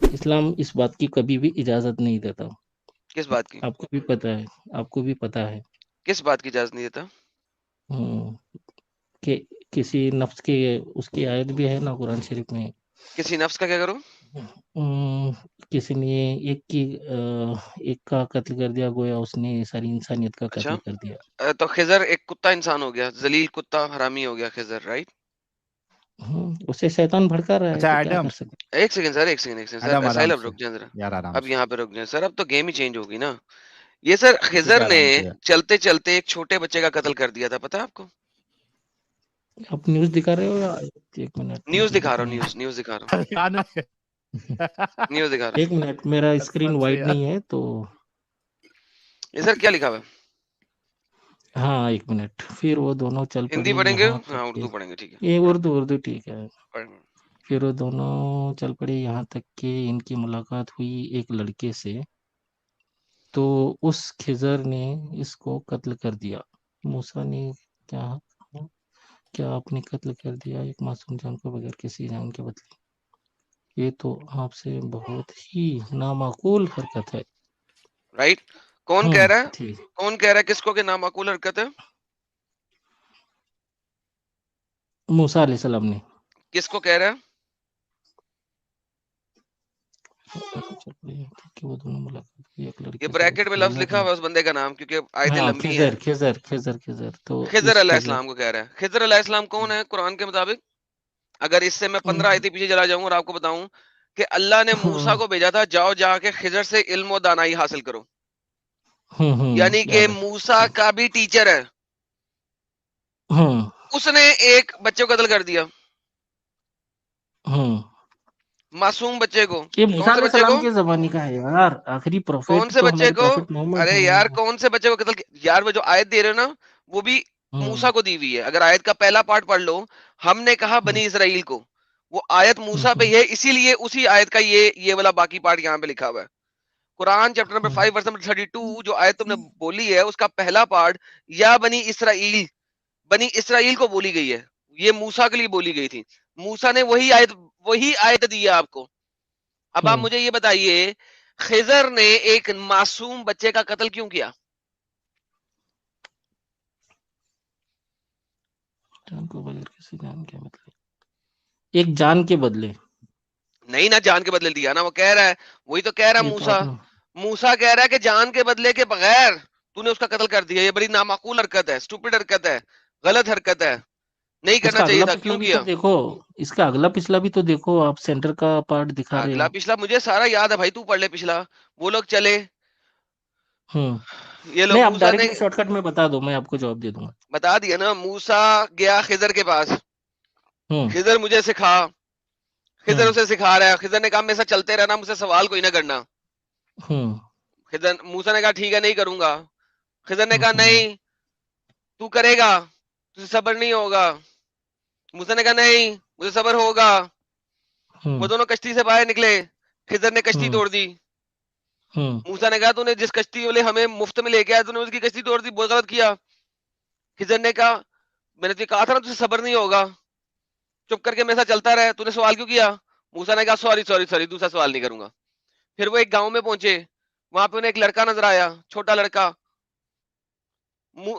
اسلام اس بات کی کبھی بھی اجازت نہیں دیتا. کس بات کی؟ آپ کو بھی پتا ہے، آپ کو بھی پتا ہے کس بات کی اجازت نہیں دیتا؟ کہ کسی نفس کے، اس کی آیت بھی ہے نا قرآن شریف میں. کسی نفس کا کیا کروں؟ کسی نے ایک کا قتل کر دیا، گویا اس نے ساری انسانیت کا اچھا، قتل کر دیا. تو خضر ایک کتا انسان ہو گیا، ذلیل کتا حرامی ہو گیا خضر، رائٹ؟ اسے شیطان بھڑکا رہا ہے اچھا تو کیا ایڈم، کر سکتے. ایک سیکنڈ سر، ایک سیکنڈ سر، ایڈم ساحل آرام اب سے رک جائیں ذرا، یار، آرام اب سے یہاں پہ رک جائیں سر، اب تو گیم ہی چینج ہوگی نا. یہ سر ٹھیک ہے، خضر نے آرام سے. چلتے چلتے ایک چھوٹے بچے کا قتل کر دیا تھا، پتا ہے آپ کو؟ آپ نیوز دکھا رہے ہو یا؟ ایک منٹ نیوز مجھے دکھا رہا ہوں، دکھانے نیوز دکھا رہا ہوں، آنا ہے. نیوز دکھا رہا ایک منٹ، میرا اسکرین قسمت سے وائڈ یار. نہیں ہے تو. ہوں. یہ سر کیا لکھا ہوا ہے؟ ہاں ایک منٹ. پھر وہ دونوں چل ہندی پڑے پڑھیں گے؟ یہاں ہاں تک کہ اردو پڑھیں گے، ٹھیک ہے یہ اردو ٹھیک ہے. پڑھیں گے. پھر وہ دونوں چل پڑے یہاں تک کہ ان کی ملاقات ہوئی ایک لڑکے سے، تو اس خضر نے اس کو قتل کر دیا. موسیٰ نے کیا آپ نے قتل کر دیا ایک معصوم جان کو بغیر کسی جان کے بدلے؟ یہ تو آپ سے بہت ہی نامعقول حرکت ہے. رائٹ. کون کہہ رہا ہے؟ ٹھیک. کون کہہ رہا ہے کس کو کہ نامعقول حرکت ہے؟ موسیٰ علیہ السلام نے. کس کو کہہ رہا ہے؟ کہ وہ دونوں ملاقات ہوئی ایک یہ لڑکے سے، اس بریکٹ میں لفظ خضر لکھا نے. ہوا ہے اس بندے کا نام، کیونکہ آیتیں ہاں لمبی ہیں. خضر تو خضر اس علیہ خضر. السلام کو کہہ رہا ہے. خضر علیہ السلام کون ہے قرآن کے مطابق؟ اگر اس سے میں 15 آیتیں پیچھے چلا جاؤں اور آپ کو بتاؤں کہ اللہ نے موسیٰ کو بھیجا تھا، جاؤ جا کے خضر سے علم و دانائی حاصل کرو، یعنی کہ یاد ہے. موسیٰ کا بھی ٹیچر ہے. ہوں اس نے ایک بچے کو قتل کر دیا، ہوں معصوم بچے کو. یہ کون موسیٰ سے علیہ بچے السلام کو؟ کے زمانے کا ہے یار. آخری کون پروفیٹ سے تو بچے ہمارے کو؟ پروفیٹ محمد ارے ہیں. یار کون سے بچے کو قتل یار وہ جو آیت دے رہے ہو نا وہ بھی موسیٰ کو دی ہوئی ہے. اگر آیت کا پہلا پارٹ پڑھ لو، ہم نے کہا بنی اسرائیل کو، وہ آیت موسیٰ پہ ہے، اسی لیے اسی آیت کا یہ والا باقی پارٹ یہاں پہ لکھا ہوا ہے. قرآن چیپٹر نمبر 5 ورس نمبر 32 جو آیت تم نے بولی ہے اس کا پہلا پارٹ یا بنی اسرائیل کو بولی گئی ہے، یہ موسیٰ کے لیے بولی گئی تھی. موسیٰ نے وہی آیت دی ہے آپ کو. اب آپ مجھے یہ بتائیے خضر نے ایک معصوم بچے کا قتل کیوں کیا؟ جان کو بغیر کسی جان کے بدلے، ایک جان کے بدلے. نہیں نہ جان کے بدلے دیا نا، وہ کہہ رہا ہے، وہی تو کہہ رہا یہ تو آپ موسیٰ. نے. موسیٰ کہہ رہا ہے کہ جان کے بدلے کے بغیر تو نے اس کا قتل کر دیا. یہ بڑی نامعقول حرکت ہے، اسٹوپڈ حرکت ہے، غلط حرکت ہے، نہیں اس کرنا کا چاہیے اگلا تھا. پچھلا کیوں بھی تو کیا؟ دیکھو، اس کا اگلا پچھلا بھی تو دیکھو. آپ سینٹر کا پارٹ دکھا رہے اگلا ہو. پچھلا مجھے سارا یاد ہے بھائی، تو پڑھ لے پچھلا. وہ لوگ چلے، یہ لوگ نہیں، آپ موسیٰ نے ڈائریکٹلی شارٹ کٹ میں بتا دو، میں آپ کو جواب دے دوں گا. بتا دیا نا. موسیٰ گیا خضر کے پاس، ہوں خضر مجھے سکھا. خضر ہوں اسے سکھا رہا ہے. خضر نے کہا میرے ساتھ چلتے رہنا، مجھ سے سوال کوئی نہ کرنا. ہوں خضر موسیٰ نے کہا ٹھیک ہے نہیں کروں گا. خضر نے کہا ہوں نہیں تو کرے گا، تجھے صبر نہیں ہوگا. موسیٰ نے کہا نہیں مجھے صبر ہوگا. وہ ہوں دونوں کشتی سے باہر نکلے. خضر نے کشتی ہوں توڑ دی. ہوں موسیٰ نے کہا تو نے جس کشتی والے ہمیں مفت میں لے کے آیا تو نے اس کی کشتی توڑ دی، بہت غلط کیا. خضر نے کہا میں نے تجھے کہا تھا نا تجھے صبر نہیں ہوگا، چپ کر کے میرے ساتھ چلتا رہے، تو نے سوال کیوں کیا؟ موسیٰ نے کہا سوری دوسرا سوال نہیں کروں گا. پھر وہ ایک گاؤں میں پہنچے، وہاں پہ انہیں ایک لڑکا نظر آیا، چھوٹا لڑکا.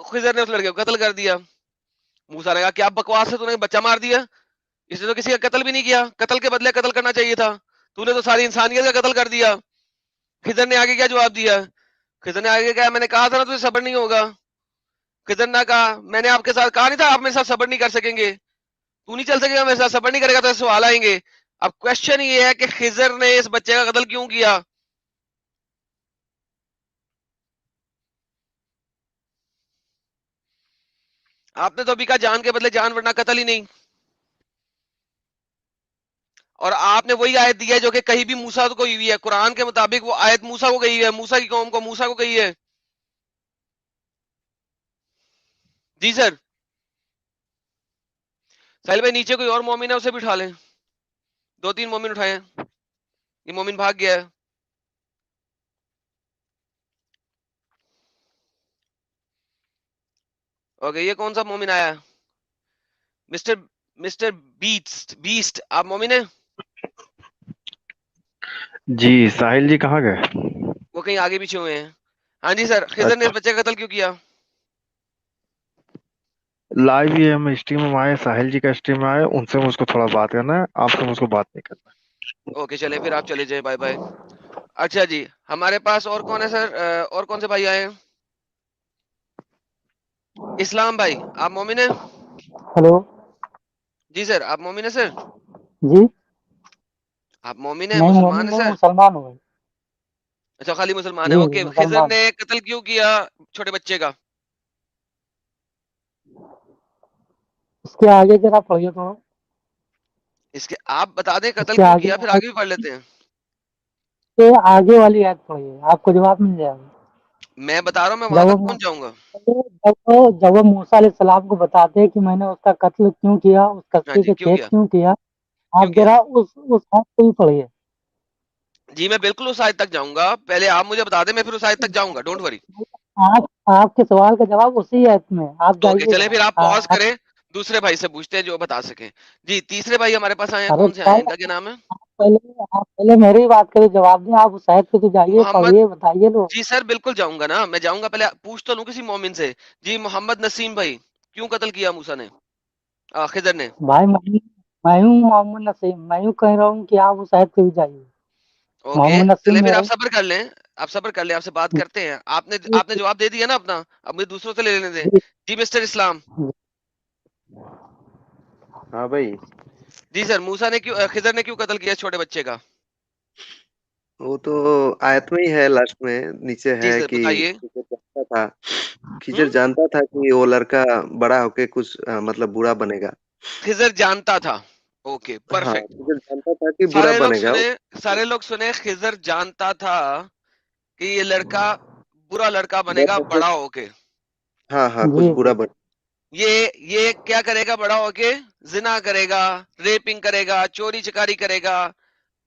خضر نے اس لڑکے کو قتل کر دیا. موسیٰ نے کہا کیا بکواس ہے، تو نے بچہ مار دیا، اس نے تو کسی کا قتل بھی نہیں کیا، قتل کے بدلے قتل کرنا چاہیے تھا، تو نے تو ساری انسانیت کا قتل کر دیا. خضر نے آگے کیا جواب دیا؟ خضر نے آگے کہا میں نے کہا تھا نا تجھے صبر نہیں ہوگا. خضر نے کہا میں نے آپ کے ساتھ کہا نہیں تھا آپ میرے ساتھ صبر نہیں کر سکیں گے، تو نہیں چل سکے گا میرے ساتھ، صبر نہیں کرے گا تو سوال آئیں گے. اب کوشچن یہ ہے کہ خضر نے اس بچے کا قتل کیوں کیا؟ آپ نے تو ابھی کہا جان کے بدلے جان ورنہ قتل ہی نہیں. اور آپ نے وہی آیت دی ہے جو کہ کہیں بھی موسیٰ کو گئی ہوئی ہے. قرآن کے مطابق وہ آیت موسیٰ کو گئی ہے، موسیٰ کی قوم کو، موسیٰ کو گئی ہے. جی سر ساحل بھائی نیچے کوئی اور مومن ہے اسے بھی اٹھا لیں، 2-3 مومن اٹھائے ہیں. یہ مومن بھاگ گیا ہے. اوکے یہ کون سا مومن آیا؟ مسٹر بیسٹ آپ مومن ہیں؟ جی ساحل جی کہاں گئے؟ وہ کہیں آگے پیچھے ہوئے ہیں. ہاں جی سر, خضر نے اس بچے کا قتل کیوں کیا؟ لائیو ہی ہم اسٹریم میں آئے, ساحل جی کا اسٹریم میں آئے, ان سے مجھ کو تھوڑا بات کرنا ہے, آپ سے مجھ کو بات نہیں کرنا. اوکے چلے پھر آپ چلے جائیں, بائے بائے. اچھا جی, ہمارے پاس اور کون ہے سر؟ اور کون سے بھائی آئے ہیں؟ اسلام بھائی, آپ مومن ہیں؟ ہلو جی سر, آپ مومن ہیں سر؟ جی آپ مومن ہیں, نہیں مسلمان مومن ہیں نہیں سر؟ مسلمان ہوں. اچھا خالی مسلمان ہے, جی اوکے. خضر مسلمان. نے قتل کیوں کیا چھوٹے بچے کا؟ اس کے آگے ذرا پڑھیے تو. اس کے آپ بتا دیں اس قتل کے کیوں آگے کیا, پھر آگے بھی پڑھ لیتے ہیں. کے آگے والی آیت پڑھیے, آپ کو جواب مل جائے گا. میں بتا رہا ہوں, میں وہاں جب تک وہ پہنچ جاؤں گا. جب وہ موسیٰ علیہ السلام کو بتاتے ہیں کہ میں نے اس کا قتل کیوں کیا, اس ہاں کشتی جی, سے کیوں کھینچ کیا کیوں کیا, کیوں آپ کیا ذرا اس آیت کو ہی پڑھیے. جی میں بالکل اس آیت تک جاؤں گا, پہلے آپ مجھے بتا دیں, میں پھر اس آیت تک جاؤں گا, ڈونٹ وری. آپ کے سوال کا جواب اسی آیت میں, آپ اوکے جائیے چلیں, ذرا. پھر آپ پوز آپ کریں, دوسرے بھائی سے پوچھتے ہیں جو بتا سکیں. جی تیسرے بھائی ہمارے پاس آئے ہیں, ارے کون سے آئے ہیں, ان کا کیا نام ہے؟ پہلے میری بات کرے, جواب دیں. آپ اس آیت پہ تو جائیے, محمد, پڑھیے, بتائیے لو. جی سر بالکل جاؤں گا نا, میں جاؤں گا, پہلے پوچھ تو لوں کسی مومن سے. جی محمد نسیم بھائی, کیوں قتل کیا موسیٰ نے, خضر نے؟ بھائی میں ہوں محمد نسیم, میں یوں کہہ رہا ہوں کہ آپ اس آیت پہ بھی جائیے. اوکے محمد چلے, نسیم پھر میرا. آپ صبر کر لیں, آپ صبر کر لیں, آپ سے بات کرتے ہیں. آپ نے جواب دے دیا نا اپنا, اب مجھے دوسروں سے لے لینے دیں. جی مسٹر اسلام. ہاں بھائی, جی سر, موسیٰ نے کیوں, خضر نے کیوں قتل کیا چھوٹے بچے کا؟ وہ تو آیت میں ہی ہے, لاسٹ میں نیچے جی ہے سر کہ بتائیے. خضر جانتا تھا کہ وہ لڑکا بڑا ہو کے کچھ مطلب برا بنے گا. خضر جانتا تھا, اوکے ہاں, پرفیکٹ. خضر جانتا تھا کہ برا بنے گا. سارے لوگ سنے, خضر جانتا تھا کہ یہ لڑکا برا لڑکا بنے گا بڑا ہو کے. ہاں کچھ جی برا بنے. یہ کیا کرے گا بڑا ہو کے؟ زنا کرے گا, ریپنگ کرے گا, چوری چکاری کرے گا,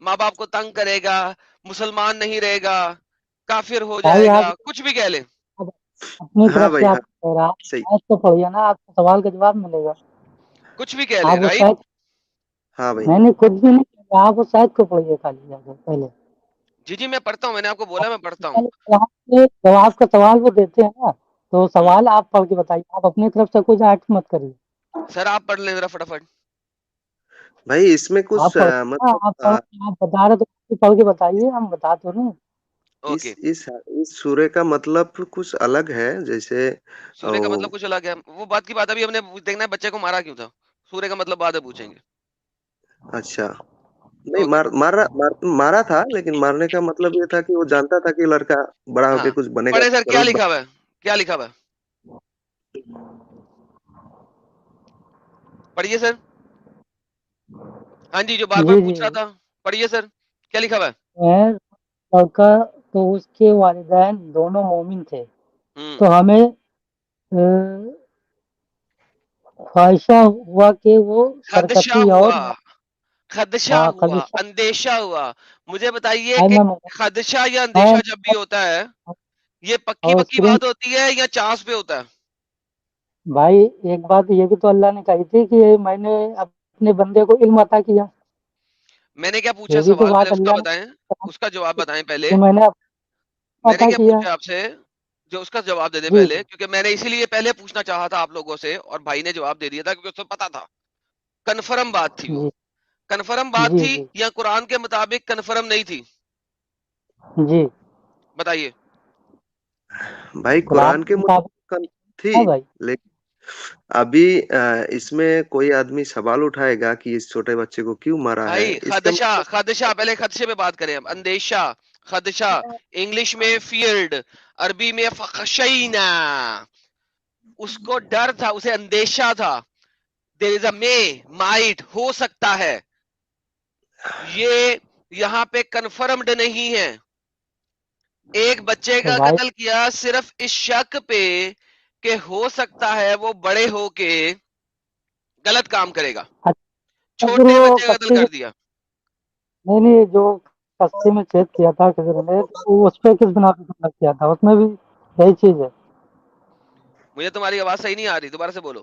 ماں باپ کو تنگ کرے گا, مسلمان نہیں رہے گا, کافر ہو بھائی جائے گا, آپ کچھ بھی کہہ لے. اپنی ہاں طرف سے بھائی, آپ ہاں کہہ رہا, صحیح. آیت تو پڑھیے نا, آپ کے سوال کا جواب ملے گا. کچھ بھی کہہ لے, آپ اس رائٹ. آیت, ہاں بھائی, نہیں کچھ بھی نہیں, آپ اس آیت کو پڑھیے خالی جا کے پہلے. جی میں پڑھتا ہوں, میں نے آپ کو بولا میں پڑھتا ہوں. جواب کا سوال وہ دیتے ہیں نا, تو سوال آپ پڑھ کے بتائیے, آپ اپنی طرف سے کچھ ایڈ مت کریے. سر آپ پڑھ لیں ذرا فٹافٹ. بھائی اس میں کچھ آپ مطلب بتا رہے تو پڑھ کے بتائیے, ہم بتا تو نہیں. اوکے, اس سورے کا مطلب کچھ الگ ہے, جیسے سورے کا مطلب کچھ الگ ہے, وہ بات کی بات ابھی ہم نے دیکھنا ہے, بچے کو مارا کیوں تھا, سورے کا مطلب بعد میں پوچھیں گے. اچھا نہیں, اوکے, مارا تھا, لیکن مارنے کا مطلب یہ تھا کہ وہ جانتا تھا کہ لڑکا بڑا ہو ہاں کے کچھ بنے گا, پڑھے سر, کیا ضرور لکھا ہوا ہے, کیا لکھا ہوا ہے, پڑھیے سر. ہاں جی, جو بار بار جی پوچھ رہا تھا, پڑھیے سر, کیا لکھا ہوا ہے. لڑکا تو اس کے والدین دونوں مومن تھے, ہوں, تو ہمیں خواہشہ ہوا کہ وہ خدشہ سرکشی اور ہوا, خدشہ ہوا, خدشہ. اندیشہ ہوا. مجھے بتائیے بھائی کہ میں خدشہ یا اندیشہ جب بھی ہوتا ہے, یہ پکی اور پکی اسکرین, بات ہوتی ہے یا چانس پہ ہوتا ہے؟ بھائی ایک بات یہ بھی تو اللہ نے کہی تھی کہ میں نے اپنے بندے کو علم عطا کیا. میں نے کیا پوچھا یہ بھی تو سوال, پہلے بات اس کا اللہ بتائیں, نے اس کا جواب بتائیں پہلے. کہ میں نے میں نے عطا کیا کیا. پوچھا آپ سے, جو اس کا جواب دے دیں جی پہلے, کیونکہ میں نے اسی لیے پہلے پوچھنا چاہا تھا آپ لوگوں سے, اور بھائی نے جواب دے دیا تھا کیونکہ اس کو پتا تھا. کنفرم بات تھی, وہ جی کنفرم بات جی تھی جی یا قرآن کے مطابق کنفرم نہیں تھی؟ جی بتائیے. بھائی قرآن کے مطابق تھی, ہے بھائی. لیکن ابھی اس میں کوئی آدمی سوال اٹھائے گا کہ اس چھوٹے بچے کو کیوں مارا ہے, بھائی اس کا خدشہ پہلے خدشے پہ بات کریں, اندیشہ, خدشہ, انگلش میں فیئرڈ, عربی میں فخشینا, اس کو ڈر تھا, اسے اندیشہ تھا. دیر از اے مائٹ, ہو سکتا ہے. یہ یہاں پہ کنفرمڈ نہیں ہے. ایک بچے تو کا بھائی قتل کیا صرف اس شک پہ کہ ہو سکتا ہے وہ بڑے ہو کے غلط کام کرے گا. اگر چھوٹے وہ بچے کا قتل کشتی کر دیا. نہیں جو کشتی میں چھید کیا تھا خضر نے, اس پہ کس بنا پہ کیا تھا, اس میں بھی یہی چیز ہے. مجھے تمہاری آواز صحیح نہیں آ رہی, دوبارہ سے بولو.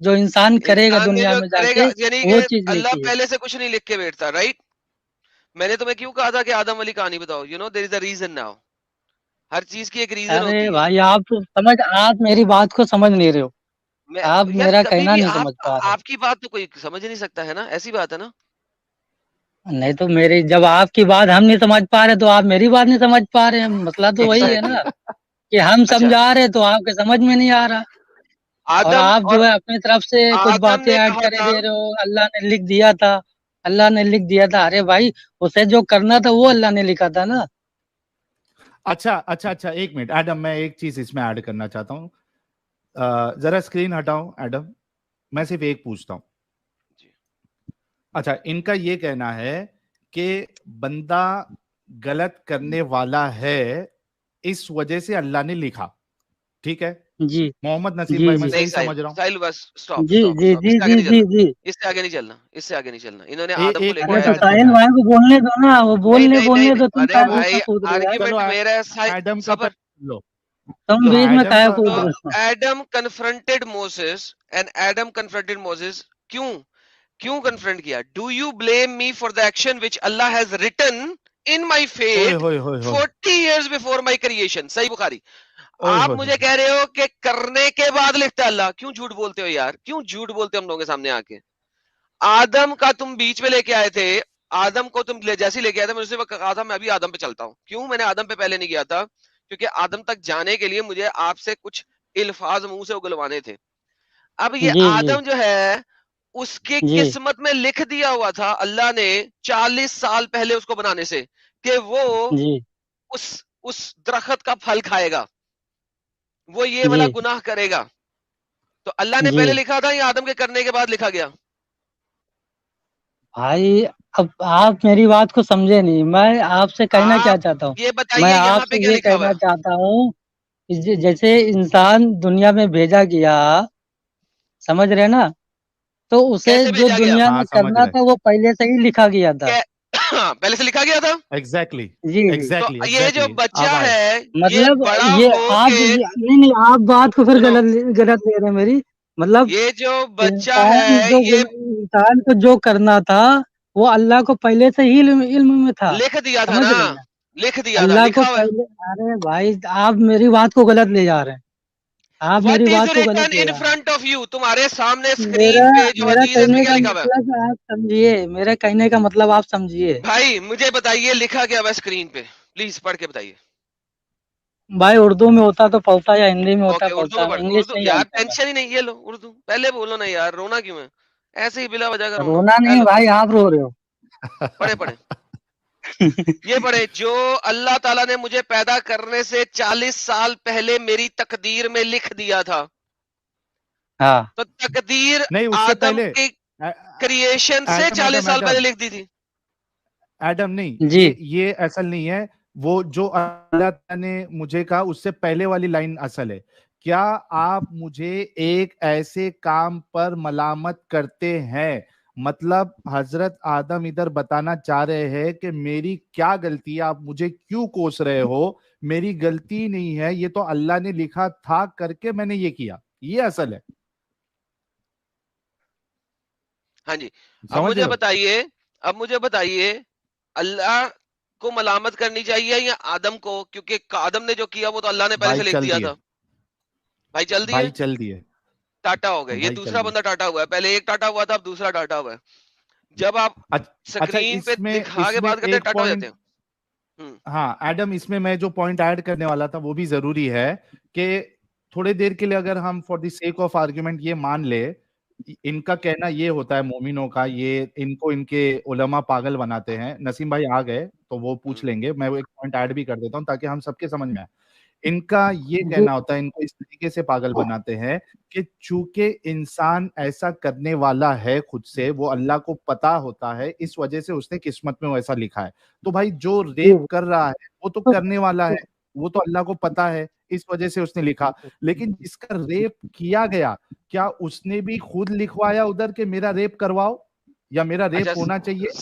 جو انسان کرے گا انسان نے دنیا جو میں جا کرے کے گا یعنی وہ کہ چیز اللہ لکھی ہے. پہلے سے کچھ نہیں لکھ کے بیٹھتا, رائٹ. میں نے تمہیں کیوں کہا تھا کہ آدم والی کہانی بتاؤ, you know there is a reason now. ہر چیز کی ایک ریزن ارے ہوتی ہے. بھائی آپ میری بات کو سمجھ نہیں رہے ہو, میں آپ یار میرا کبھی کہنا بھی نہیں سمجھ پا رہے. آپ کی بات تو کوئی سمجھ نہیں سکتا ہے نا, ایسی بات ہے نا. نہیں تو میری جب آپ کی بات ہم نہیں سمجھ پا رہے تو آپ میری بات نہیں سمجھ پا رہے ہیں, مسئلہ تو وہی ہے نا کہ ہم اچھا, سمجھا رہے تو آپ کے سمجھ میں نہیں آ رہا, اور آدم آپ اور جو ہے اپنی طرف سے کچھ آدم باتیں نے ایڈ کہا کرے تھا, دے رہے ہو. اللہ نے لکھ دیا تھا, اللہ نے لکھ دیا تھا. ارے بھائی اسے جو کرنا تھا وہ اللہ نے لکھا تھا نا. اچھا ایک منٹ ایڈم, میں ایک چیز اس میں ایڈ کرنا چاہتا ہوں. ذرا اسکرین ہٹاؤ ایڈم, میں صرف ایک پوچھتا ہوں. اچھا, ان کا یہ کہنا ہے کہ بندہ غلط کرنے والا ہے اس وجہ سے اللہ نے لکھا, ٹھیک ہے جی محمد نسیم جی بھائی, میں جی نہیں صحیح سمجھ رہا ہوں؟ ساحل بس سٹاپ جی سٹاپ جی سٹاپ, اس جی سے آگے جی نہیں جی چلنا, جی اس سے آگے نہیں چلنا, اس سے آگے نہیں چلنا. انہوں نے آدم کو ایک لے کے ارے پوائنٹ تو آیا ایڈ تھا. ساحل کرنا ہے. بھائی کو بولنے دو نا, وہ نہیں بولنے نہیں بولنے نہیں, دو, تم ارے کیا بیچ میں بھائی کود رہے ہو یار, آرگیومنٹ چلو میرا ایڈم کا صبر. لو, تم لو بیچ میں ایڈم کیا کا کود تو رہے ہو. Adam confronted Moses and Adam confronted Moses, کیوں کنفرنٹ کیا؟ Do you blame me for the action which Allah has written in my اوئے فیٹ ہوئے ہوئے ہوئے 40 ایئرز بیفور مائی کریشن. صحیح بخاری. اوئے آپ ہوئے مجھے کہہ رہے ہو کہ کرنے کے بعد لکھتا ہے اللہ. کیوں جھوٹ بولتے ہو یار, کیوں جھوٹ بولتے ہو ہم لوگوں کے سامنے آ کے؟ آدم کا تم بیچ میں لے کے آئے تھے, آدم کو تم جیسے لے کے آئے تھے, میں اسی وقت کہا تھا میں ابھی آدم پہ چلتا ہوں. کیوں میں نے آدم پہ پہلے نہیں کیا تھا؟ کیونکہ آدم تک جانے کے لیے مجھے آپ سے کچھ الفاظ منہ سے اگلوانے تھے. اب یہ جی جی آدم جو ہے اس کی جی قسمت میں لکھ دیا ہوا تھا اللہ نے 40 سال پہلے اس کو بنانے سے کہ وہ جی اس درخت کا پھل کھائے گا, وہ یہ والا جی گناہ کرے گا. تو اللہ نے جی پہلے لکھا تھا یا آدم کے کرنے کے بعد لکھا گیا؟ بھائی اب آپ میری بات کو سمجھے نہیں. میں آپ سے کہنا کیا آپ چاہتا ہوں, یہ میں بتائیے آپ یہاں پہ سے کیا یہ لکھا ہوا کہنا ہے؟ چاہتا ہوں جیسے انسان دنیا میں بھیجا گیا, سمجھ رہے نا, تو اسے کیسے جو بھیجا گیا؟ دنیا ہاں میں سمجھ کرنا رہے, تھا وہ پہلے سے ہی لکھا گیا تھا. پہلے سے لکھا گیا تھا. ایگزیکٹلی جی جی تو ایگزیکٹلی یہ جو ایگزیکٹلی بچہ اب آئے. ہے یہ مطلب بڑا یہ ہو آپ کے, نہیں آپ بات کو پھر سنو, غلط لے رہے ہیں میری. مطلب یہ جو بچہ ہے یہ انسان کو جو کرنا تھا وہ اللہ کو پہلے سے ہی علم میں تھا, لکھ دیا تھا سمجھ نا, رہے ہیں نا. لکھ دیا تھا, اللہ کو لکھا ہوا ہے. پہلے, ارے بھائی آپ میری بات کو غلط لے جا رہے ہیں, آپ وٹ میری از بات کو ریٹن غلط لے ان جا رہے ہیں. فرنٹ آف یو, تمہارے سامنے میرا اسکرین پہ جو میرا حدیث ہے اس میں کہنے کیا کا لکھا ہوا ہے؟ مطلب آپ سمجھیے, میرا کہنے کا مطلب آپ سمجھیے. بھائی مجھے بتائیے لکھا گیا ہوا اسکرین پہ, پلیز پڑھ کے بتائیے. بھائی اردو میں ہوتا تو پڑھتا, یا ہندی میں ہوتا اوکے اردو پڑھتا, میں پڑھ, انگلش اردو نہیں یار جانتا میں. ٹینشن ہی نہیں, یہ لو اردو پہلے بولو نا یار, رونا کیوں ہے ایسے ہی بلا وجہ کا رونا. رونا نہیں ہیلو, بھائی, آپ رو رہے ہو. پڑھے پڑھے یہ پڑھے, جو اللہ تعالیٰ نے مجھے پیدا کرنے سے 40 سال پہلے میری تقدیر میں لکھ دیا تھا. ہاں تو تقدیر نہیں اس سے آدم پہلے کی کریشن سے ایڈم 40 ایڈم سال پہلے ایڈم لکھ دی تھی. ایڈم نہیں, جی یہ اصل نہیں ہے. وہ جو اللہ تعالیٰ نے مجھے کہا اس سے پہلے والی لائن اصل ہے. کیا آپ مجھے ایک ایسے کام پر ملامت کرتے ہیں, مطلب حضرت آدم ادھر بتانا چاہ رہے ہیں کہ میری کیا غلطی ہے, آپ مجھے کیوں کوس رہے ہو, میری غلطی نہیں ہے, یہ تو اللہ نے لکھا تھا کر کے میں نے یہ کیا, یہ اصل ہے. ہاں جی, سمجھ رہے ہو؟ اب مجھے بتائیے اللہ کو ملامت کرنی چاہیے یا آدم کو, کیونکہ آدم نے جو کیا وہ تو اللہ نے پہلے بھائی سے لکھ چل دیا دیے, تھا. بھائی چل دیے, بھائی چل دیے, ٹاٹا ہو گئے. یہ بھائی دوسرا چل دیے. بندہ ٹاٹا ہوا ہے, پہلے ایک ٹاٹا ہوا تھا اب دوسرا ٹاٹا ہوا ہے. جب آپ اچھا سکرین پہ دکھا اس کے میں بات کرتے ہیں ایک ٹاٹا ہو پوائنٹ, جاتے ہیں. ہاں ایڈم, اس میں جو پوائنٹ ایڈ کرنے والا تھا وہ بھی ضروری ہے کہ تھوڑے دیر کے لیے اگر ہم for the sake of argument یہ مان لے, ان کا کہنا یہ ہوتا ہے مومنوں کا, یہ ان کو ان کے علماء پاگل بناتے ہیں. نسیم بھائی آ گئے تو وہ پوچھ لیں گے, میں وہ ایک پوائنٹ ایڈ بھی کر دیتا ہوں تاکہ ہم سب کے سمجھ میں آئے. ان کا یہ جی کہنا ہوتا ہے, ان کو اس طریقے سے پاگل بناتے ہیں کہ چونکہ انسان ایسا کرنے والا ہے خود سے, وہ اللہ کو پتا ہوتا ہے, اس وجہ سے اس نے قسمت میں ویسا لکھا ہے. تو بھائی جو ریپ کر رہا ہے وہ تو کرنے والا ہے, وہ تو اللہ کو پتا ہے, اس وجہ سے اس نے لکھا. لیکن جس کا ریپ کیا گیا, کیا اس نے بھی خود لکھوایا ادھر کہ میرا ریپ کرواؤ یا میرا اچھا ریپ ہونا چاہیے؟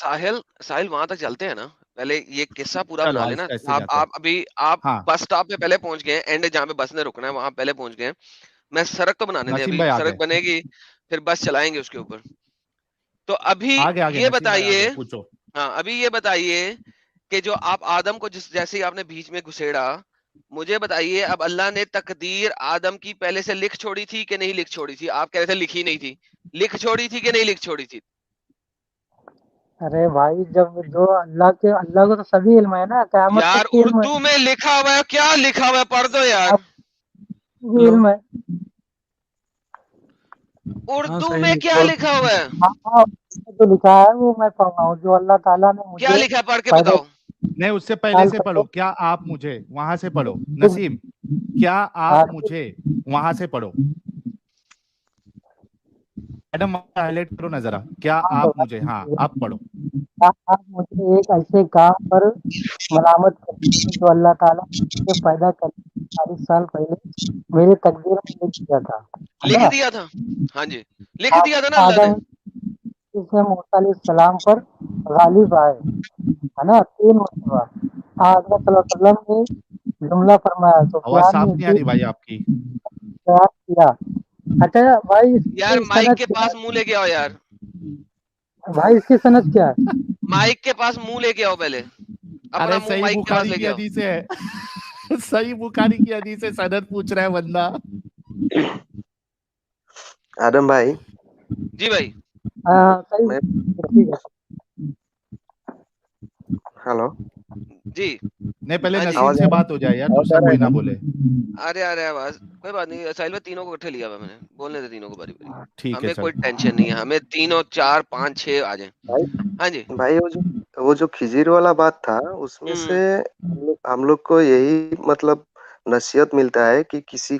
ساحل وہاں تک چلتے ہیں نا, پہلے یہ قصہ پورا چلو بنا آج لینا. ایسے جاتے ہیں. آپ ابھی آپ ہاں بس اسٹاپ پہ پہلے پہنچ گئے, اینڈ جہاں پہ بس نے رکنا ہے وہاں پہلے پہنچ گئے. میں سڑک تو بنانے دیں, نسیم ابھی بھائی آ سڑک گئے. بنے گی. پھر بس چلائیں گے اس کے اوپر. تو ابھی آگے آگے یہ نسیم بھائی بتائیے, آگے پوچھو. ہاں ابھی یہ بتائیے کہ جو آپ آدم کو جیسے آپ نے بیچ میں گھسیڑا, مجھے بتائیے اب اللہ نے تقدیر آدم کی پہلے سے لکھ چھوڑی تھی کہ نہیں لکھ چھوڑی تھی؟ آپ کہہ رہے تھے لکھی نہیں تھی, لکھ چھوڑی تھی کہ نہیں لکھ چھوڑی تھی؟ ارے بھائی جب جو اللہ کو تو سبھی علم ہے نا, قیامت یار تک کی علم ہے, اردو میں لکھا ہوا ہے, کیا لکھا ہوا ہے پڑھ دو یار. بھی علم ہے. اردو میں کیا لکھا ہوا ہے؟ ہاں تو لکھا ہے وہ میں پڑھ رہا ہوں, جو اللہ تعالیٰ نے کیا مجھے لکھا ہے پڑھ کے پیدا بتاؤ. نہیں, اس سے پہلے سال سے پہلے. پڑھو. کیا آپ مجھے وہاں سے پڑھو نسیم, کیا آپ مجھے وہاں سے پڑھو. میڈم ہائی لائٹ کرو نا ذرا, کیا آپ مجھے, ہاں آپ پڑھو. آپ مجھے ایک ایسے کام پر ملامت کرتے ہیں جو اللہ تعالیٰ نے مجھے پیدا کرنے 40 سال پہلے میری تقدیر میں لکھ دیا تھا, ہے لکھ نا. دیا تھا, ہاں جی لکھ دیا تھا نا اللہ نے. آدم موسیٰ علیہ السلام پر غالب آئے, ہے نا, 3 مرتبہ آدم صلی اللہ علیہ وسلم نے جملہ فرمایا, آواز سفیان صاف نے نہیں آ رہی بھائی آپ کی. بیان کیا. اچھا بھائی اس یار کی مائک سند کے کیا پاس منہ لے کے آؤ یار, ہے؟ بھائی اس کی سند کیا ہے؟ مائک کے پاس منہ لے کے آؤ پہلے, اپنا ارے منہ صحیح مائک کے پاس بخاری لے کی کے آؤ. حدیث ہے. صحیح بخاری کی حدیث ہے, سند پوچھ رہا ہے بندہ. آدم بھائی, جی بھائی. ہاں صحیح, میں ٹھیک ہے. ہلو, جی نہیں پہلے ہاں جی, نسیم آواز سے آ رہا بات ہو جائے یار, ہے, آواز دوسرا آ رہا کوئی ہے نہ نا؟ بولے. ارے آواز کوئی بات نہیں, ساحل میں تینوں کو اکٹھے لیا ہوا میں نے, بولنے دے تینوں کو باری باری, ٹھیک ہے ہمیں چل. کوئی ٹینشن نہیں ہے, ہمیں 3 اور 4 5 6 آ جائیں. بھائی ہاں جی. بھائی وہ جو کھجیر والا بات تھا, اس میں سے ہم لوگ کو یہی مطلب نصیحت ملتا ہے کہ کسی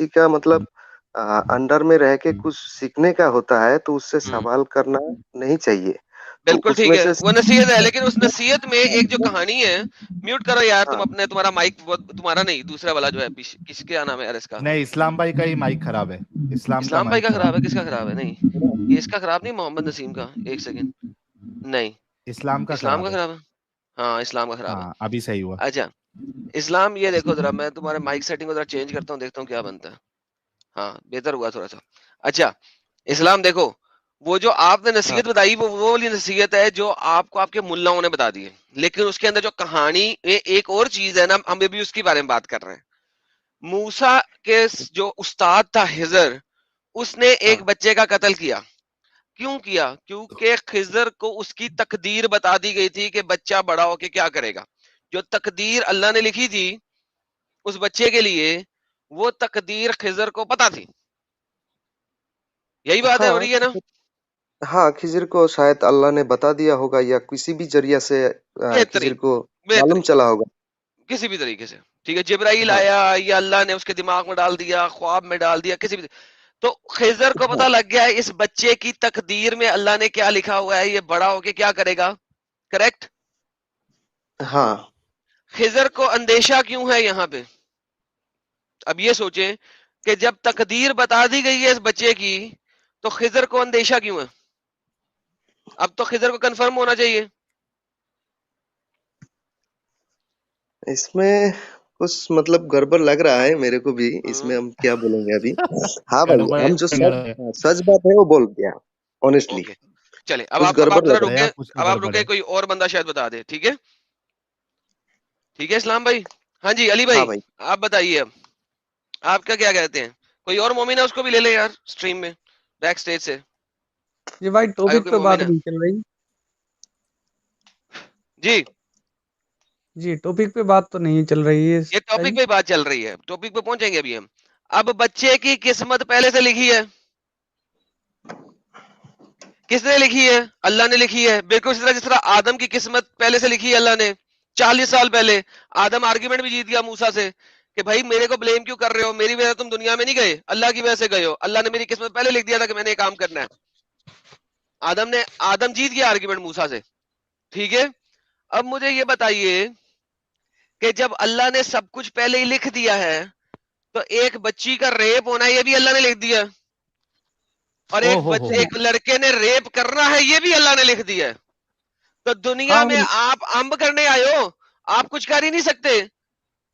کا مطلب انڈر میں رہ کے کچھ سیکھنے کا ہوتا ہے تو اس سے سوال کرنا نہیں چاہیے. تو بالکل اس ٹھیک میں ہے, سے وہ نصیحت ہے, لیکن اس نصیحت میں ایک جو کہانی ہے, میوٹ کرو یار تم ہاں, اپنے, تمہارا مائک تمہارا نہیں, دوسرا والا جو ہے کس کیا نام ہے یار اس کا, نہیں, اسلام بھائی کا ہی مائک خراب ہے. اسلام کا اسلام بھائی مائک کا خراب ہے. خراب. کس کا خراب ہے؟ نہیں یہ اس کا خراب نہیں, محمد نسیم کا, ایک سیکنڈ, نہیں اسلام کا اسلام خراب کا ہے. خراب ہے, ہاں اسلام کا خراب ہے. ہاں ابھی صحیح ہوا. اچھا اسلام, یہ دیکھو ذرا, میں تمہارے مائک سیٹنگ کو ذرا چینج کرتا ہوں, دیکھتا ہوں کیا بنتا ہے. ہاں بہتر ہوا تھوڑا سا. اچھا اسلام دیکھو, وہ جو آپ نے نصیحت بتائی وہ والی نصیحت ہے جو آپ کو آپ کے ملاؤں نے بتا دی ہے, لیکن اس کے اندر جو کہانی ایک اور چیز ہے نا, ہم بھی اس کے بارے میں بات کر رہے ہیں. موسیٰ کے جو استاد تھا خضر, اس نے ایک بچے کا قتل کیا. کیوں کیا؟ کیونکہ خضر کو اس کی تقدیر بتا دی گئی تھی کہ بچہ بڑا ہو کے کیا کرے گا. جو تقدیر اللہ نے لکھی تھی اس بچے کے لیے, وہ تقدیر خضر کو پتا تھی. یہی بات ہے, ہو رہی ہے نا؟ ہاں خضر کو شاید اللہ نے بتا دیا ہوگا, یا کسی بھی ذریعہ سے خضر بہترین کو معلوم بہترین, چلا ہوگا. کسی بھی طریقے سے, ٹھیک ہے, جبرائیل ہاں آیا یا اللہ نے اس کے دماغ میں ڈال دیا, خواب میں ڈال دیا, کسی بھی. تو خضر کو پتا لگ گیا اس بچے کی تقدیر میں اللہ نے کیا لکھا ہوا ہے, یہ بڑا ہو کے کیا کرے گا. کریکٹ. ہاں خضر کو اندیشہ کیوں ہے یہاں پہ؟ اب یہ سوچیں کہ جب تقدیر بتا دی گئی ہے اس بچے کی, تو خضر کو اندیشہ کیوں ہے؟ اب تو خضر کو کنفرم ہونا چاہیے. اس میں کچھ مطلب گڑبڑ لگ رہا ہے میرے کو بھی, اس میں ہم کیا بولیں گے ابھی. ہاں بھائی, ہم جو سچ بات ہے وہ بول دیا آنےسٹلی. اوکے چلے, اب کچھ آپ گڑبڑ ذرا لگ رہا رکے, کچھ تو اب آپ گڑبڑ رکے, ہے. کوئی اور بندہ شاید بتا دے. ٹھیک ہے ٹھیک ہے اسلام بھائی. ہاں جی علی ہے. ہاں بھائی بھائی, آپ بتائیے, اب آپ کا کیا کہتے ہیں؟ کوئی اور مومن ہے اس کو بھی لے لے یار اسٹریم میں, بیک سٹیج سے. یہ بھائی اگر ٹاپک کوئی پہ مومن بات ہے نہیں چل رہی. جی, جی ٹاپک پہ بات تو نہیں چل رہی ہے. یہ ٹاپک پہ بات چل رہی ہے, ٹاپک پہ پہنچیں گے ابھی ہم. اب بچے کی قسمت پہلے سے لکھی ہے. کس نے لکھی ہے؟ اللہ نے لکھی ہے. بالکل اس طرح جس طرح آدم کی قسمت پہلے سے لکھی ہے اللہ نے. 40 سال پہلے آدم آرگیومنٹ بھی جیت گیا موسیٰ سے کہ بھائی میرے کو بلیم کیوں کر رہے ہو, میری وجہ سے تم دنیا میں نہیں گئے, اللہ کی وجہ سے گئے ہو. اللہ نے میری قسمت پہلے لکھ دیا تھا کہ میں نے یہ کام کرنا ہے. آدم جیت گیا آرگیومنٹ موسیٰ سے. ٹھیک ہے, اب مجھے یہ بتائیے کہ جب اللہ نے سب کچھ پہلے ہی لکھ دیا ہے, تو ایک بچی کا ریپ ہونا یہ بھی اللہ نے لکھ دیا, اور ایک لڑکے نے ریپ کرنا ہے یہ بھی اللہ نے لکھ دیا ہے. تو دنیا میں آپ امب کرنے آئے ہو, آپ کچھ کر ہی نہیں سکتے.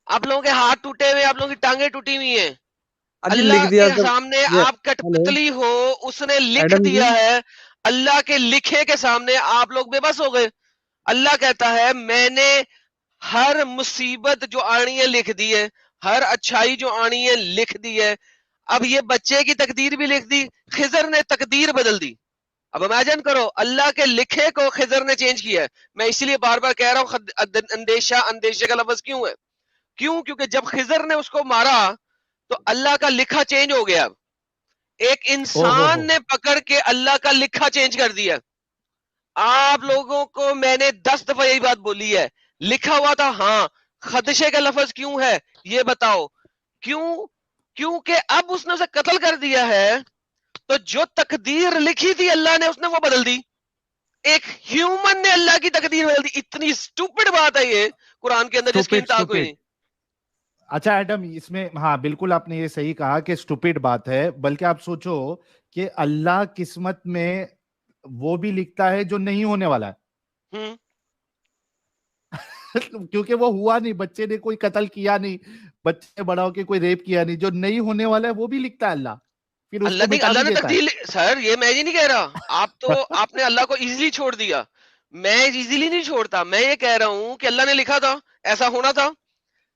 آپ لوگوں کے ہاتھ ٹوٹے ہوئے, آپ لوگوں کی ٹانگیں ٹوٹی ہوئی ہیں, اللہ کے سامنے آپ کٹپتلی ہو، اس نے لکھ دیا ہے، اللہ کے لکھے کے سامنے آپ لوگ بے بس ہو گئے. اللہ کہتا ہے میں نے ہر مصیبت جو آنی ہے لکھ دی ہے، ہر اچھائی جو آنی ہے لکھ دی ہے. اب یہ بچے کی تقدیر بھی لکھ دی، خضر نے تقدیر بدل دی. اب امیجن کرو اللہ کے لکھے کو خضر نے چینج کیا ہے. میں اسی لیے بار بار کہہ رہا ہوں اندیشہ کا لفظ کیوں ہے؟ کیوں؟ کیونکہ جب خضر نے اس کو مارا تو اللہ کا لکھا چینج ہو گیا. ایک انسان نے پکڑ کے اللہ کا لکھا چینج کر دیا. آپ لوگوں کو میں نے 10 دفعہ یہی بات بولی ہے، لکھا ہوا تھا ہاں، خدشے کا لفظ کیوں ہے یہ بتاؤ؟ کیونکہ اب اس نے اسے قتل کر دیا ہے، تو جو تقدیر لکھی تھی اللہ نے اس نے وہ بدل دی. ایک ہیومن نے اللہ کی تقدیر بدل دی. اتنی سٹوپڈ بات ہے یہ قرآن کے اندر جس کی انتہا کوئی نہیں. اچھا ایڈم، اس میں ہاں بالکل آپ نے یہ صحیح کہا کہ سٹوپڈ بات ہے، بلکہ آپ سوچو کہ اللہ قسمت میں وہ بھی لکھتا ہے جو نہیں ہونے والا ہے. کیونکہ وہ ہوا نہیں، بچے نے کوئی قتل کیا نہیں، بچے نے بڑا ہو کے کوئی ریپ کیا نہیں، جو نہیں ہونے والا ہے وہ بھی لکھتا ہے اللہ. پھر اللہ نے تقدیر. سر یہ میں نہیں کہہ رہا، آپ نے اللہ کو ایزیلی چھوڑ دیا. میں ایزیلی نہیں چھوڑتا، میں یہ کہہ رہا ہوں کہ اللہ نے لکھا تھا ایسا ہونا تھا،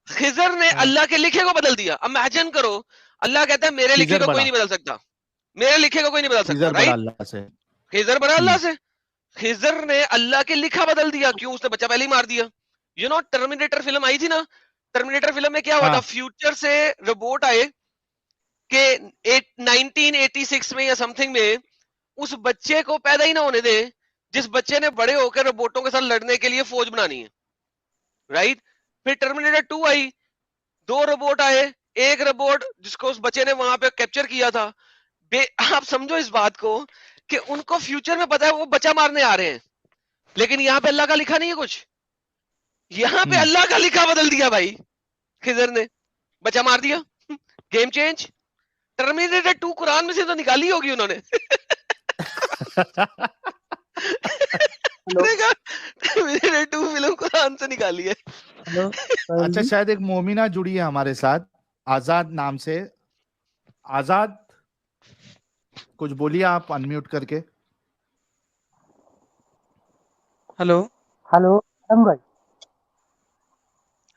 خضر نے اللہ کے لکھے کو بدل دیا. امیجن کرو اللہ کہتا ہے میرے لکھے کو کوئی نہیں بدل سکتا، میرے لکھے کو کوئی نہیں بدل سکتا. خضر بڑا اللہ سے، خضر نے اللہ کے لکھا بدل دیا. کیوں؟ اس نے بچہ پہلے ہی مار دیا. یو نو ٹرمینیٹر فلم آئی تھی نا، ٹرمینیٹر فلم میں کیا ہوا تھا؟ فیوچر سے روبوٹ آئے کہ 1986 میں یا سم تھنگ میں اس بچے کو پیدا ہی نہ ہونے دے جس بچے نے بڑے ہو کے روبوٹوں کے ساتھ لڑنے کے لیے فوج بنانی ہے. رائٹ؟ پھر ٹرمینیٹر 2 آئی، 2 روبوٹ آئے، ایک روبوٹ جس کو اس بچے نے وہاں پہ کیپچر کیا تھا. آپ سمجھو اس بات کو کہ ان کو فیوچر میں پتا ہے وہ بچہ مارنے آ رہے ہیں، لیکن یہاں پہ اللہ کا لکھا نہیں ہے کچھ. یہاں پہ اللہ کا لکھا بدل دیا بھائی خضر نے، بچہ مار دیا. Game change. ٹرمینیٹر 2 قرآن میں سے تو نکالی ہوگی انہوں نے. ٹرمینیٹر 2 فلم قرآن سے نکالی ہے. اچھا شاید ایک مومنہ جڑی ہے ہمارے ساتھ آزاد نام سے. آزاد کچھ بولیے آپ انمیوٹ کر کے. ہلو بھائی.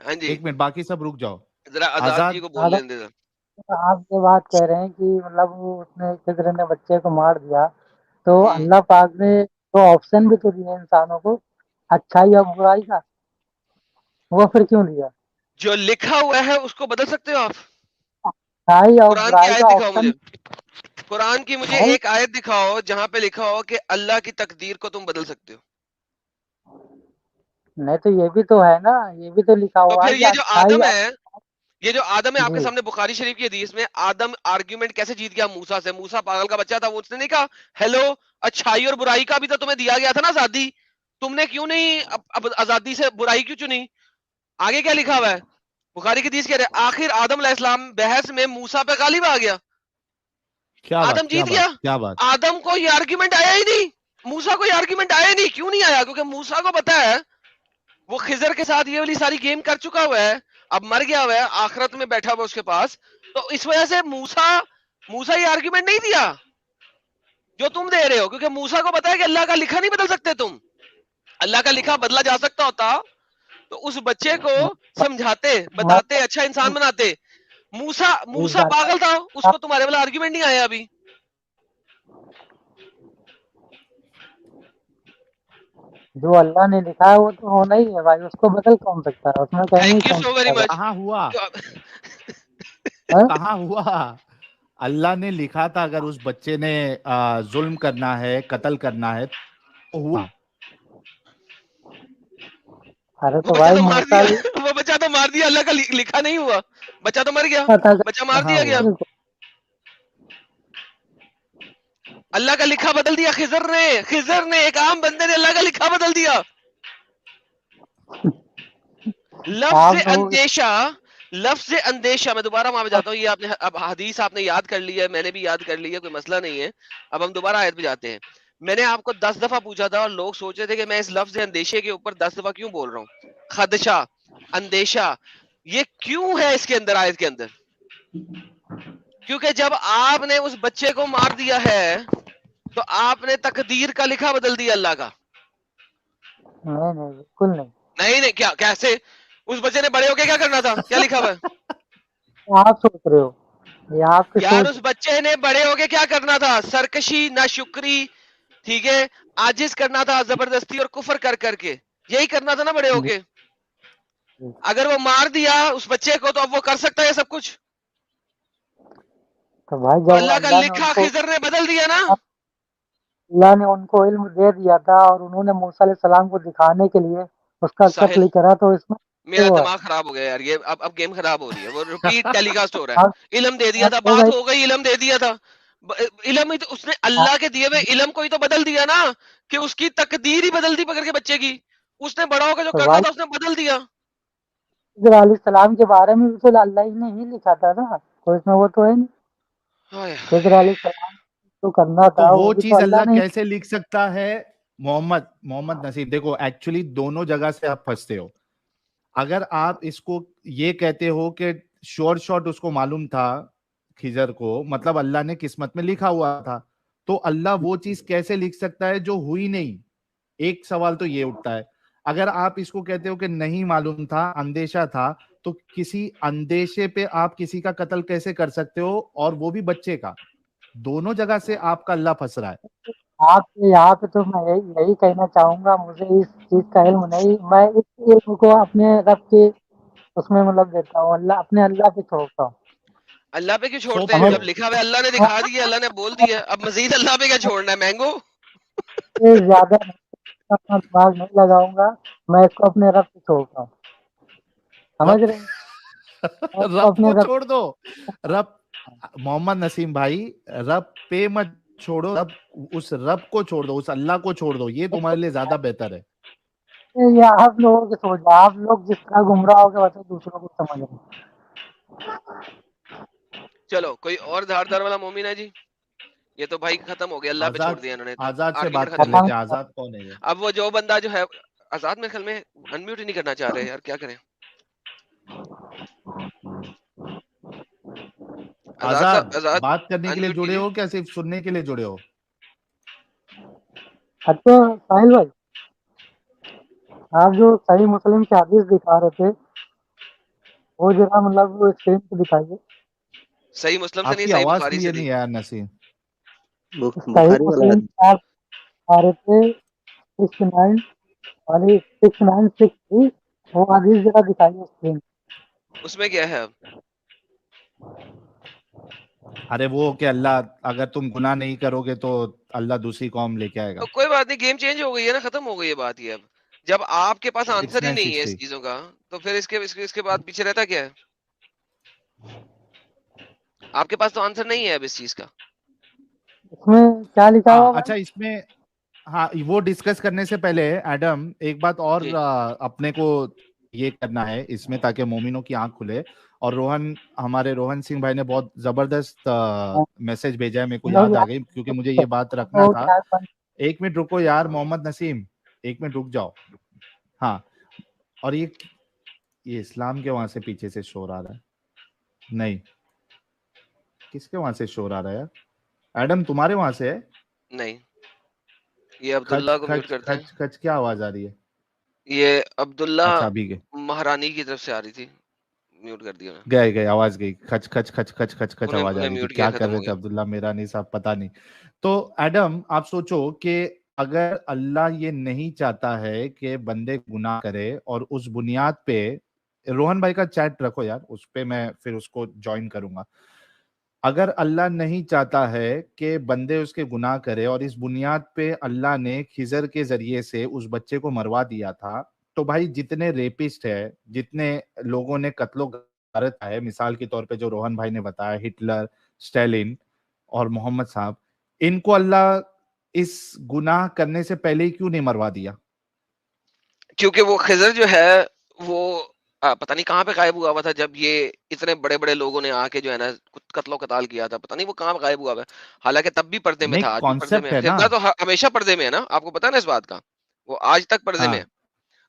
ہاں جی ایک منٹ، باقی سب رک جاؤ. ذرا آزاد جی کو بول لیں دے. آپ یہ بات کہہ رہے ہیں کہ مطلب اس نے خضر نے بچے کو مار دیا، تو اللہ پاک نے تو آپشن بھی تو دیے انسانوں کو اچھائی اور برائی کا، وہ پھر کیوں لیا؟ جو لکھا ہوا ہے اس کو بدل سکتے ہو آپ؟ اچھائی اور قرآن کی برائی آیت کا دکھاؤ آپشن. مجھے، قرآن کی مجھے ایک آیت دکھاؤ جہاں پہ لکھا ہو کہ اللہ کی تقدیر کو تم بدل سکتے ہو. نہیں تو یہ بھی تو ہے نا، یہ بھی تو لکھا تو ہوا پھر ہے کہ یہ جو اچھائی. آدم ہے آپ کے سامنے بخاری شریف کی حدیث میں آدم آرگیومنٹ کیسے جیت گیا موسیٰ سے؟ موسیٰ پاگل کا بچہ تھا، وہ اس نے نہیں کہا ہیلو اچھائی اور برائی کا بھی تو تمہیں دیا گیا تھا نا آزادی، تم نے کیوں نہیں اب آزادی سے برائی کیوں چنی؟ آگے کیا لکھا ہوا ہے بخاری کی حدیث کہہ رہے آخر آدم علیہ السلام بحث میں موسیٰ پہ غالب آ گیا، آدم جیت گیا. آدم کو یہ آرگیومنٹ آیا ہی نہیں، موسیٰ کو یہ آرگیومنٹ آیا نہیں. کیوں نہیں آیا؟ کیونکہ موسیٰ کو پتا ہے وہ خضر کے ساتھ یہ والی ساری گیم کر چکا ہوا ہے، اب مر گیا ہوا ہے، آخرت میں بیٹھا ہوا اس کے پاس. تو اس وجہ سے موسیٰ یہ آرگیومنٹ نہیں دیا جو تم دے رہے ہو، کیونکہ موسیٰ کو پتا ہے کہ اللہ کا لکھا نہیں بدل سکتے تم. اللہ کا لکھا بدلا جا سکتا ہوتا تو اس بچے کو سمجھاتے، بتاتے، اچھا انسان بناتے. موسیٰ پاگل تھا، اس کو تمہارے والا آرگیومنٹ نہیں آیا ابھی. جو اللہ نے لکھا ہے وہ تو ہونا ہی ہے بھائی، اس کو بدل کون سکتا ہے؟ اس میں thank you so very much. کہاں ہوا؟ اللہ نے لکھا تھا اگر اس بچے نے ظلم کرنا ہے، قتل کرنا ہے تو ہوا. ارے تو بھائی وہ بچہ تو مار دیا، اللہ کا لکھا نہیں ہوا، بچہ تو مر گیا، بچہ مار دیا گیا. اللہ کا لکھا بدل دیا خضر نے ایک عام بندے نے اللہ کا لکھا بدل دیا. لفظ اندیشہ میں دوبارہ وہاں پہ جاتا ہوں. یہ آپ نے اب حدیث آپ نے یاد کر لی ہے، میں نے بھی یاد کر لی ہے، کوئی مسئلہ نہیں ہے. اب ہم دوبارہ آیت پہ جاتے ہیں. میں نے آپ کو 10 دفعہ پوچھا تھا اور لوگ سوچ رہے تھے کہ میں اس لفظ اندیشے کے اوپر 10 دفعہ کیوں بول رہا ہوں. خدشہ، اندیشہ، یہ کیوں ہے اس کے اندر آیت کے اندر؟ کیونکہ جب آپ نے اس بچے کو مار دیا ہے تو آپ نے تقدیر کا لکھا بدل دیا اللہ کا. نہیں نہیں بالکل نہیں. نہیں کیا کیسے؟ اس بچے نے بڑے ہو کے کیا کرنا تھا؟ کیا لکھا ہوا ہے؟ آپ سوچ رہے ہو یہ آپ کی یار سوچ. اس بچے نے بڑے ہو کے کیا کرنا تھا؟ سرکشی، ناشکری، ٹھیک ہے، عاجز کرنا تھا زبردستی اور کفر کر کر کے. یہی کرنا تھا نا بڑے ہو کے. اگر وہ مار دیا اس بچے کو تو اب وہ کر سکتا ہے سب کچھ. تو بھائی تو جب اللہ کا اللہ نے ان لکھا کو خضر نے بدل دیا نا. اللہ نے ان کو علم دے دیا تھا اور انہوں نے موسیٰ علیہ السلام کو دکھانے کے لیے اس کا ساحل قتل کرا. تو اس میں میرا وہ ہے. دماغ خراب ہو گیا یار. یہ اب گیم خراب ہو رہی ہے. وہ ریپیٹ ٹیلی کاسٹ ہو رہا ہے. علم دے دیا تھا، بات ہو گئی، علم دے دیا تھا. علم ہی تو اس نے اللہ کے دیے ہوئے علم کو ہی تو بدل دیا نا، کہ اس کی تقدیر ہی بدل دی پکڑ کے بچے کی. اس نے بڑا ہو کے جو تو کرنا بھائی تھا اس نے بدل دیا. خضر علیہ السلام کے بارے میں بھی تو اللہ ہی نے ہی لکھا تھا نا. تو اس میں وہ تو ہے نہیں. ہائے خضر علیہ السلام جو کرنا تو تھا وہ وہ بھی تو چیز اللہ اللہ نے. کیسے لکھ سکتا ہے؟ محمد نصیب دیکھو، ایکچولی دونوں جگہ سے آپ پھنستے ہو. اگر آپ اس کو یہ کہتے ہو کہ شارٹ اس کو معلوم تھا خضر کو، مطلب اللہ نے قسمت میں لکھا ہوا تھا، تو اللہ وہ چیز کیسے لکھ سکتا ہے جو ہوئی نہیں؟ ایک سوال تو یہ اٹھتا ہے. اگر آپ اس کو کہتے ہو کہ نہیں معلوم تھا، اندیشہ تھا، تو کسی اندیشے پہ آپ کسی کا قتل کیسے کر سکتے ہو، اور وہ بھی بچے کا؟ دونوں جگہ سے آپ کا اللہ پھنس رہا ہے. آپ یہاں پہ تو میں یہی کہنا چاہوں گا، مجھے اس چیز کا علم نہیں. میں اس علم کو اپنے رب کے اس میں مطلب دیتا ہوں، اللہ پہ چھوڑتا ہوں. اللہ پہ کیوں چھوڑتے ہیں؟ تھوپتے جب ہو. لکھا ہوا ہے اللہ نے دکھا دیا، اللہ نے بول دیا، اب مزید اللہ پہ کیا چھوڑنا ہے؟ مینگو زیادہ اپنا دماغ نہیں لگاؤں گا. میں اس کو اپنے رب پہ چھوڑتا ہوں. سمجھ رب رہے ہیں؟ میں اس رب اپنے کو رب. چھوڑ دو. رب محمد نسیم بھائی، رب پہ مت چھوڑو، اس رب کو چھوڑ دو، اس اللہ کو چھوڑ دو. یہ تمہارے لیے زیادہ بہتر ہے. یہ آپ لوگوں کی سوچ ہے. آپ لوگ جس طرح گمراہ ہو کے ویسے دوسروں کو سمجھ رہے ہیں. چلو کوئی اور دھاردار والا مومن ہے جی؟ یہ تو بھائی ختم ہو گیا، اللہ پہ چھوڑ دیا انہوں نے. آزاد سے آرگیومنٹ بات کر ختم ہو لیتے گئی. ہیں. آزاد کون ہے یہ؟ اب وہ جو بندہ جو ہے آزاد، میرے خیال میں انمیوٹ ہی نہیں کرنا چاہ رہے یار، کیا کریں؟ آزاد آزاد بات کرنے کے لیے انمیوٹ جڑے کیجیے. ہو کیا صرف سننے کے لیے جڑے ہو؟ اچھا ساحل بھائی، آپ جو صحیح مسلم کی حدیث دکھا رہے تھے وہ ذرا مطلب وہ اسکرین پہ دکھائیے. صحیح مسلم سے آپ نہیں، کی صحیح آواز بخاری سے کلیئر تھی. نہیں ہے یار نسیم. صحیح بخاری والا مسلم حدیث. کی آپ دکھا رہے تھے 69 والی 6963، وہ حدیث ذرا دکھائیے اسکرین. اس میں کیا ہے؟ اب ارے وہ کہ اللہ اگر تم گناہ نہیں کرو گے تو اللہ دوسری قوم لے کے آئے گا. تو کوئی بات نہیں، گیم چینج ہو گئی ہے نا، ختم ہو گئی ہے بات. یہ اب جب آپ کے پاس آنسر ہی نہیں ہے 6960. اس چیزوں کا، تو پھر اس کے بعد پیچھے رہتا کیا ہے؟ آپ کے پاس تو آنسر نہیں ہے اب اس چیز کا. اس میں کیا لکھا ہاں ہوا اچھا، بھائی؟ اس میں ہاں وہ ڈسکس کرنے سے پہلے ایڈم ایک بات اور جی اپنے کو یہ کرنا ہے اس میں، تاکہ مومنوں کی آنکھ کھلے. اور ہمارے روہن سنگھ بھائی نے بہت زبردست میسج بھیجا ہے، میرے کو یاد آ گئی کیونکہ مجھے یہ بات رکھنا تھا. ایک منٹ رکو یار محمد نسیم، ایک منٹ رک جاؤ. ہاں، اور یہ اسلام کے وہاں سے پیچھے سے شور آ رہا ہے. نہیں، کس کے وہاں سے شور آ رہا ہے یار؟ ایڈم تمہارے وہاں سے ہے؟ نہیں، یہ عبداللہ کو میوٹ کرتے ہیں. کھچ کیا آواز آ رہی ہے؟ یہ عبداللہ اچھا ابھی مہارانی کی طرف سے آ رہی تھی، میوٹ کر دیا. گئے آواز گئی. کھچ کھچ کھچ کھچ کھچ کھچ آواز آ انہیں رہی تھی. میوٹ کیا، کیا کر ختم رہے ہو تھے گیا. عبداللہ میرانی صاحب پتہ نہیں. تو ایڈم آپ سوچو کہ اگر اللہ یہ نہیں چاہتا ہے کہ بندے گناہ کرے، اور اس بنیاد پہ روہن بھائی کا چیٹ رکھو یار، اس پہ میں پھر اس کو جوائن کروں گا. اگر اللہ نہیں چاہتا ہے کہ بندے اس کے گناہ کرے، اور اس بنیاد پہ اللہ نے خضر کے ذریعے سے اس بچے کو مروا دیا تھا، تو بھائی جتنے ریپسٹ ہے، جتنے لوگوں نے قتل و غارت ہے، مثال کے طور پہ جو روہن بھائی نے بتایا، ہٹلر، اسٹالن اور محمد صاحب، ان کو اللہ اس گناہ کرنے سے پہلے ہی کیوں نہیں مروا دیا؟ کیونکہ وہ خضر جو ہے وہ پتہ نہیں کہاں پہ غائب ہوا ہوا تھا جب یہ اتنے بڑے بڑے لوگوں نے آ کے جو ہے نا قتل و قتال کیا تھا. پتہ نہیں وہ کہاں پہ غائب ہوا ہوا ہے. حالانکہ تب بھی پردے میں نہیں تھا، آج بھی پردے میں کانسیپٹ ہے. ہے نا. خضر تو ہمیشہ پردے میں ہے نا، آپ کو پتا نا اس بات کا، وہ آج تک پردے میں ہاں ہے.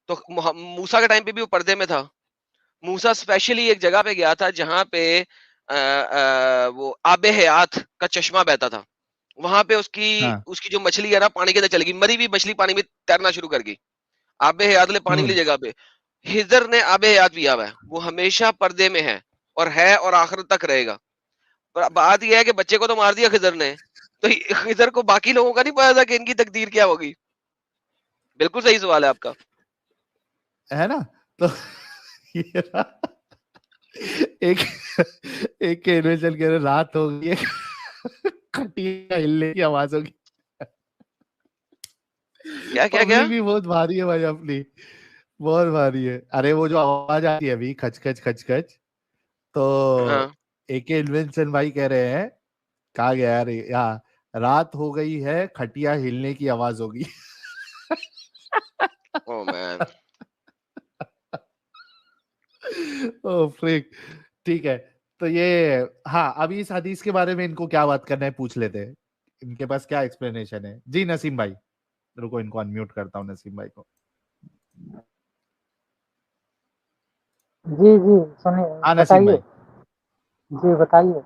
تو موسیٰ کے ٹائم پہ بھی وہ پردے میں تھا. موسیٰ اسپیشلی ایک جگہ پہ گیا تھا جہاں پہ وہ آب حیات کا چشمہ بہتا تھا, وہاں پہ اس کی جو مچھلی ہے نا پانی کے اندر چلے گئی, مری ہوئی مچھلی پانی میں تیرنا شروع کر گئی آب حیات والے پانی والی جگہ پہ. خضر نے آب حیات پیا ہوا ہے, وہ ہمیشہ پردے میں ہے اور آخرت تک رہے گا. پر بات یہ ہے کہ بچے کو تو مار دیا خضر نے, تو خضر کو باقی لوگوں کا نہیں پتا تھا کہ ان کی تقدیر کیا ہوگی. بالکل صحیح سوال ہے آپ کا, ہے نا. تو ایک کے انویشن کہہ رہے رات ہو گئی ہے کھٹیا ہلنے کی آواز ہوگی. کیا بھی بہت بھاری ہے بھائی, اپنی بہت بھاری ہے. ارے وہ جو آواز آتی ہے ابھی کھچ کھچ کھچ کھچ, تو ایک انوینشن بھائی کہہ رہے ہیں, کہا گیا یار رات ہو گئی ہے کھٹیا ہلنے کی آواز ہوگی. او مین, ٹھیک ہے. تو یہ ہاں, ابھی اس حدیث کے بارے میں ان کو کیا بات کرنا ہے پوچھ لیتے ہیں, ان کے پاس کیا ایکسپلینیشن ہے. جی نسیم بھائی, رکو ان کو انمیوٹ کرتا ہوں نسیم بھائی کو. جی جی سنیے, ہاں نسیم بتائیے. بھائی, جی بتائیے.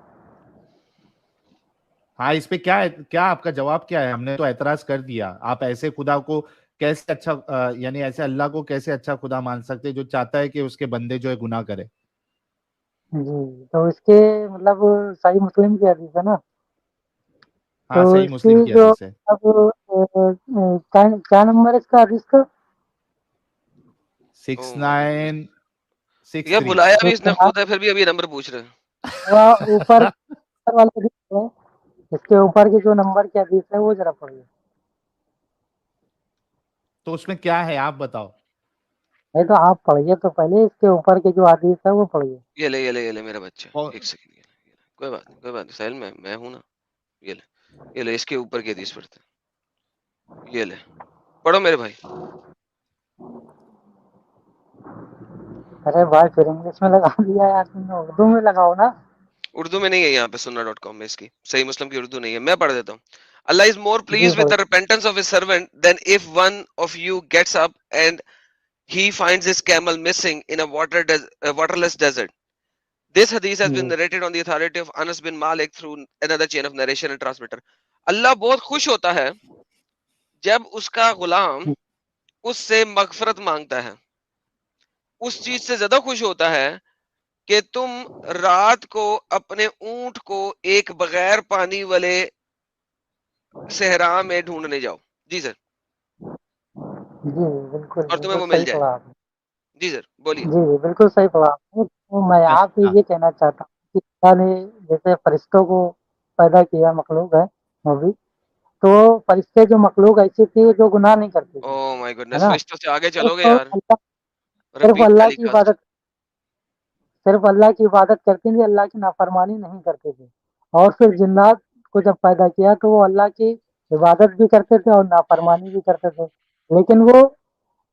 ہاں اس پہ کیا آپ کا جواب کیا ہے؟ ہم نے تو اعتراض کر دیا. آپ ایسے خدا کو کیسے اچھا, یعنی ایسے اللہ کو کیسے اچھا خدا مان سکتے جو چاہتا ہے کہ اس کے بندے جو ہے گناہ کرے؟ جی تو اس کے مطلب صحیح مسلم کی حدیث ہے نا, ہاں تو صحیح اس کی مسلم کی جو حدیث ہے. اب کیا نمبر ہے اس کا حدیث کا؟ 6963. یہ بلایا بھی اس نے خود ہے, پھر بھی ابھی نمبر پوچھ رہے ہیں. اوپر والا حدیث ہے, اس کے اوپر کی جو نمبر کی حدیث ہے وہ ذرا پڑھیے. تو اس میں کیا ہے آپ بتاؤ. نہیں تو آپ پڑھیے تو پہلے, اس کے اوپر کی جو حدیث ہے وہ پڑھیے. یہ لے میرا بچہ, ایک سیکنڈ, کوئی بات نہیں سہیل, میں ہوں نا. یہ لے اس کے اوپر کی حدیث پڑھتے ہیں. یہ لے پڑھو میرے بھائی. ارے بھائی پھر انگلش میں لگا دیا یار تم نے, اردو میں لگاؤ نا. اردو میں نہیں ہے یہاں پہ sunna.com میں, اس کی صحیح مسلم کی اردو نہیں ہے. میں پڑھ دیتا ہوں. Allah is more G pleased with the repentance of his servant than if one of you gets up and he finds his camel missing in a waterless desert. This hadith has been narrated on the authority of Anas bin Malik through another chain of narration and transmitter. اللہ بہت خوش ہوتا ہے جب اس کا غلام اس سے مغفرت مانگتا ہے. اس چیز سے زیادہ خوش ہوتا ہے کہ تم رات کو اپنے اونٹ کو ایک بغیر پانی والے صحرا میں ڈھونڈنے جاؤ. جی سر. جی بالکل اور تمہیں وہ مل صحیح جائے. پڑھا آپ نے. جی سر بولیے. جی بالکل صحیح پڑھا آپ نے. تو میں آپ سے یہ کہنا چاہتا ہوں کہ اللہ نے جیسے فرشتوں کو پیدا کیا, مخلوق ہے وہ بھی, تو فرشتے جو مخلوق ایسی تھی جو گناہ نہیں کرتی تھی, او مائی ہے گڈنس, نا. فرشتوں سے آگے چلو گے یار. صرف ربی اللہ ٹیلی کی کاسٹ. عبادت, صرف اللہ کی عبادت کرتے تھے, اللہ کی نافرمانی نہیں کرتے تھے. اور پھر جنات کو جب پیدا کیا تو وہ اللہ کی عبادت بھی کرتے تھے اور نافرمانی بھی کرتے تھے, لیکن وہ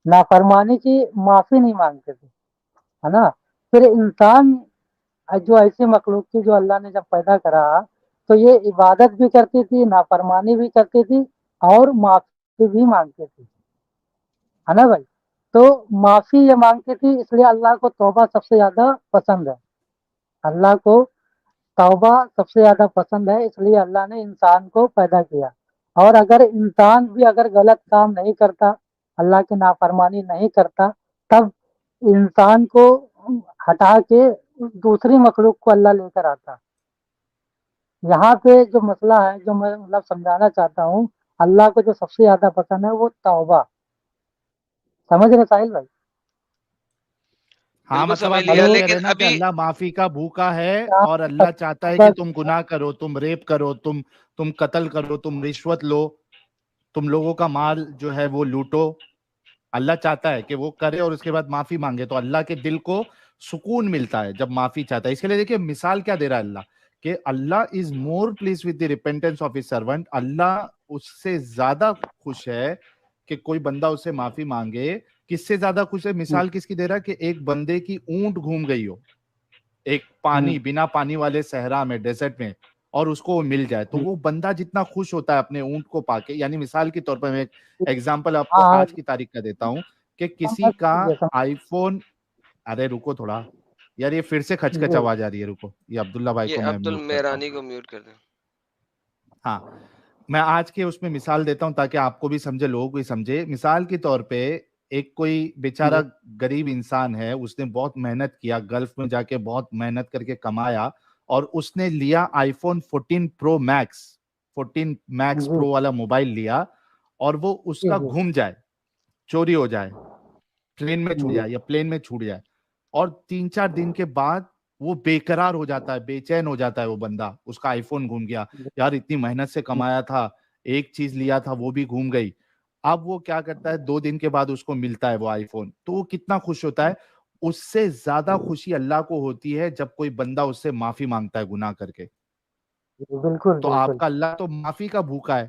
نافرمانی کی معافی نہیں مانگتے تھے, ہے نا. پھر انسان جو ایسی مخلوق تھی جو اللہ نے جب پیدا کرا تو یہ عبادت بھی کرتی تھی, نافرمانی بھی کرتی تھی اور معافی بھی مانگتی تھی, ہے نا بھائی. تو معافی یہ مانگتی تھی, اس لیے اللہ کو توبہ سب سے زیادہ پسند ہے. اللہ کو توبہ سب سے زیادہ پسند ہے, اس لیے اللہ نے انسان کو پیدا کیا. اور اگر انسان بھی اگر غلط کام نہیں کرتا, اللہ کی نافرمانی نہیں کرتا, تب انسان کو ہٹا کے دوسری مخلوق کو اللہ لے کر آتا. یہاں پہ جو مسئلہ ہے, جو میں مطلب سمجھانا چاہتا ہوں, اللہ کو جو سب سے زیادہ پسند ہے وہ توبہ. سمجھ رہے ساحل بھائی؟ ہاں بالکل مطلب آپ سمجھ یہ لیا, کہہ رہے لیکن ہیں نا کہ ابھی اللہ معافی کا بھوکا ہے اور اللہ چاہتا ہے کہ تم گناہ کرو, تم ریپ کرو, تم قتل کرو, تم رشوت لو, تم لوگوں کا مال جو ہے وہ لوٹو. اللہ چاہتا ہے کہ وہ کرے اور اس کے بعد معافی مانگے, تو اللہ کے دل کو سکون ملتا ہے جب معافی چاہتا ہے. اس کے لیے دیکھیے مثال کیا دے رہا ہے اللہ, کہ Allah is more pleased with the repentance of his servant. Allah اس سے زیادہ خوش ہے کہ کوئی بندہ اس سے معافی مانگے. کس سے زیادہ خوش ہے؟ مثال کس کی دے رہا ہے کہ ایک بندے کی اونٹ گھوم گئی ہو ایک بنا پانی والے صحرا میں, ڈیزرٹ میں, اور اس کو مل جائے, تو وہ بندہ جتنا خوش ہوتا ہے اپنے اونٹ کو پا کے. یعنی مثال کے طور پر میں ایگزامپل آپ کو آج کی تاریخ کا دیتا ہوں کہ کسی کا آئی فون, ارے رکو تھوڑا, یار یہ پھر سے کھچکچ آواز آ رہی ہے، رکو یہ عبداللہ بھائی کو میں عبد میوٹ کرتا ہوں. المہرانی کو میوٹ کر دیں. ہاں میں آج کے اس میں مثال دیتا ہوں تاکہ آپ کو بھی سمجھے، لوگوں کو بھی سمجھے. مثال کے طور پہ ایک کوئی بیچارہ غریب انسان ہے، اس نے بہت محنت کیا، گلف میں جا کے بہت محنت کر کے کمایا، اور اس نے لیا آئی فون 14 پرو میکس، 14 میکس پرو والا موبائل لیا، اور وہ اس کا گھوم جائے، چوری ہو جائے، ٹرین میں چھوٹ جائے یا پلین میں چھوٹ جائے، اور 3-4 دن کے بعد وہ بے قرار ہو جاتا ہے، بے چین ہو جاتا ہے وہ بندہ. اس کا آئی فون گھوم گیا، یار اتنی محنت سے کمایا تھا، ایک چیز لیا تھا وہ بھی گھوم گئی. اب وہ کیا کرتا ہے، 2 دن کے بعد اس کو ملتا ہے وہ آئی فون، تو وہ کتنا خوش ہوتا ہے. اس سے زیادہ خوشی اللہ کو ہوتی ہے جب کوئی بندہ اس سے معافی مانگتا ہے گناہ کر کے. بالکل تو آپ کا اللہ تو معافی کا بھوکا ہے.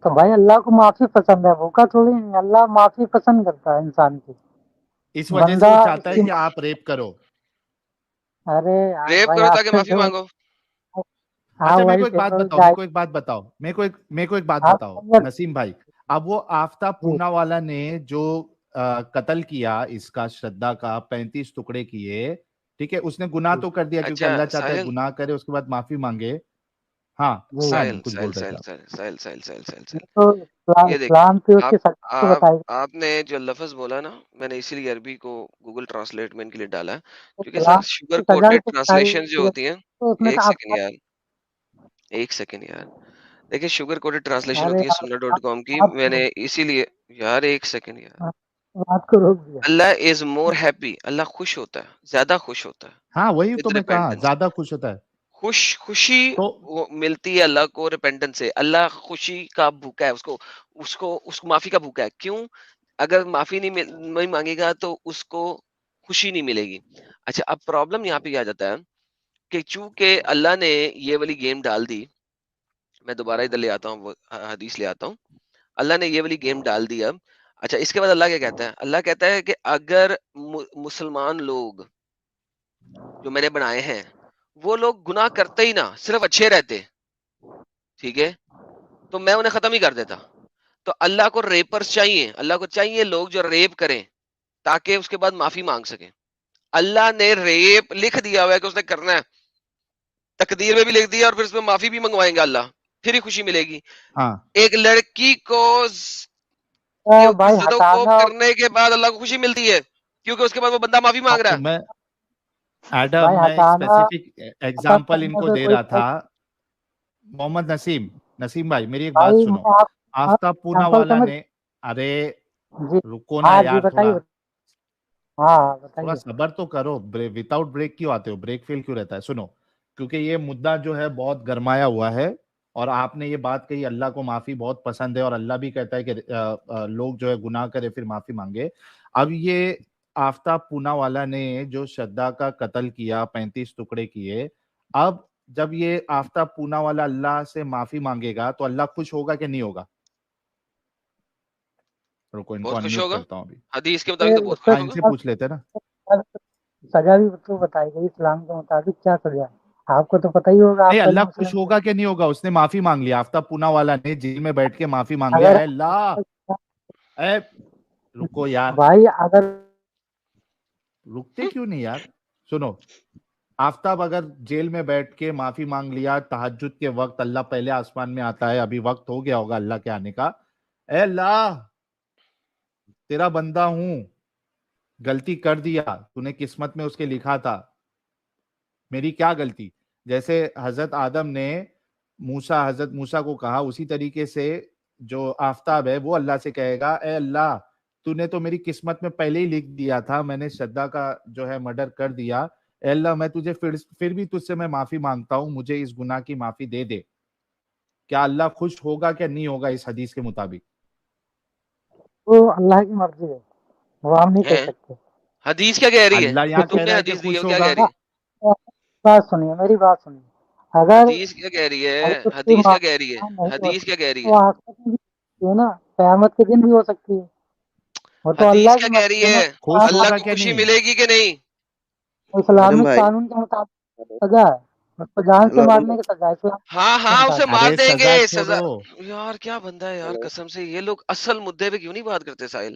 تو بھائی اللہ کو معافی پسند ہے، بھوکا تھوڑی نہیں. اللہ معافی پسند کرتا ہے انسان کی. اس وجہ سے وہ چاہتا ہے کہ آپ ریپ کرو. ارے ریپ کرو تاکہ معافی مانگو. اچھا میرے کو ایک بات بتاؤ، میرے کو ایک بات بتاؤ نسیم بھائی. اب وہ آفتاب پونا والا نے جو قتل کیا اس کا، شردا کا 35 ٹکڑے کیے، ٹھیک ہے، اس نے گناہ تو کر دیا کیونکہ اللہ چاہتا ہے گناہ کرے اس کے بعد معافی مانگے. ہاں کچھ بول رہے تھے یہ دیکھ، آپ نے جو لفظ بولا نا، میں نے اسی لیے عربی کو گوگل ٹرانسلیٹ میں ان کے لیے ڈالا ہے، کیونکہ سر شوگر کوٹڈ ٹرانسلیشن جو ہوتی ہیں، ایک سیکنڈ یار دیکھیں، شوگر کوٹڈ ٹرانسلیشن ہوتی ہے Sunnah.com کی. میں نے اسی لیے یار ایک سیکنڈ یار، اللہ از مور ہیپی، اللہ خوش ہوتا ہے، زیادہ خوش ہوتا ہے. ہاں وہی تو میں کہا، زیادہ خوش ہوتا ہے. خوشی ملتی ہے اللہ کو ریپینٹنس سے. اللہ خوشی کا بھوکا ہے، اس کو معافی کا بھوکا ہے. کیوں؟ اگر معافی نہیں مانگے گا تو اس کو خوشی نہیں ملے گی. اچھا اب پرابلم یہاں پہ آ جاتا ہے کہ چونکہ اللہ نے یہ والی گیم ڈال دی، میں دوبارہ ادھر لے آتا ہوں، وہ حدیث لے آتا ہوں. اللہ نے یہ والی گیم ڈال دی اب. اچھا اس کے بعد اللہ کیا کہتا ہے؟ اللہ کہتا ہے کہ اگر مسلمان لوگ جو میں نے بنائے ہیں وہ لوگ گناہ کرتے ہی نہ، صرف اچھے رہتے، ٹھیک ہے، تو میں انہیں ختم ہی کر دیتا. تو اللہ کو ریپرز چاہیے، اللہ کو چاہیے لوگ جو ریپ کریں تاکہ اس کے بعد معافی مانگ سکیں. اللہ نے ریپ لکھ دیا ہوا ہے کہ اس نے کرنا ہے، تقدیر میں بھی لکھ دیا، اور پھر اس میں معافی بھی منگوائیں گے اللہ، پھر ہی خوشی ملے گی. ایک لڑکی کو کرنے کے بعد اللہ کو خوشی ملتی ہے کیونکہ اس کے بعد وہ بندہ معافی مانگ رہا ہے. میں اسپیسیفک ایگزامپل ان کو دے رہا تھا. محمد نسیم بھائی میری ایک بات سنو. آفتاب پونا والا نے، ارے رکو نا یار، تھوڑا صبر تو کرو. وداؤٹ بریک کیوں آتے ہو؟ بریک فیل کیوں رہتا ہے؟ سنو، کیونکہ یہ مدعا جو ہے بہت گرمایا ہوا ہے، اور آپ نے یہ بات کہی اللہ کو معافی بہت پسند ہے، اور اللہ بھی کہتا ہے کہ لوگ جو ہے گناہ کرے پھر معافی مانگے. اب یہ آفتاب پونا والا نے جو شردا کا قتل کیا، 35 ٹکڑے کیے، اب جب یہ آفتاب پونا والا اللہ سے معافی مانگے گا تو اللہ خوش ہوگا کہ نہیں ہوگا؟ رکو ان کو انمیوٹ کرتا ہوں ابھی. حدیث کے مطابق تو بہت خوش ان سے پوچھ لیتے نا. سزا بھی تو بتائی گئی اسلام کے مطابق، کیا سزا آپ کو تو پتہ ہی ہوگا. نہیں اللہ خوش ہوگا کہ نہیں ہوگا؟ اس نے معافی مانگ لیا، آفتاب پونا والا نے جیل میں بیٹھ کے معافی مانگ لیا. اے اللہ، اے رکو یار بھائی، اگر رکتے کیوں نہیں یار؟ سنو، آفتاب اگر جیل میں بیٹھ کے معافی مانگ لیا، تہجد کے وقت اللہ پہلے آسمان میں آتا ہے، ابھی وقت ہو گیا ہوگا اللہ کے آنے کا. اے اللہ تیرا بندہ ہوں، غلطی کر دیا، تو نے قسمت میں اس کے لکھا تھا، میری کیا غلطی؟ جیسے حضرت آدم نے حضرت موسیٰ کو کہا، اسی طریقے سے جو آفتاب ہے وہ اللہ سے کہے گا، اے اللہ تو نے تو میری قسمت میں پہلے ہی لکھ دیا تھا، میں نے شردا کا جو ہے مرڈر کر دیا. اے اللہ میں تجھے پھر بھی تجھ سے میں معافی مانگتا ہوں، مجھے اس گناہ کی معافی دے دے. کیا اللہ خوش ہوگا کہ نہیں ہوگا اس حدیث کے مطابق؟ وہ اللہ کی مرضی ہے، وہ ہم نہیں کہہ سکتے. حدیث کیا کہہ رہی ہے؟ اللہ یہاں کہہ رہا ہے کہ خوش ہوگا. بات سنیے، میری بات سنیے. اگر حدیث کیا کہہ رہی ہے؟ حدیث کیا کہہ رہی ہے؟ حدیث کیا کہہ رہی ہے؟ نا قیامت کے دن بھی ہو سکتی ہے. وہ تو حدیث اللہ کیا کی کہہ رہی ہے؟ اللہ کو خوشی ملے گی کہ نہیں؟ اسلامک قانون کے مطابق سزا ہے، اس کو جان سے مارنے کی سزا ہے. ہاں اسے مار دیں گے. سزا یار کیا بندہ ہے یار، قسم سے یہ لوگ اصل مدے پہ کیوں نہیں بات کرتے ساحل؟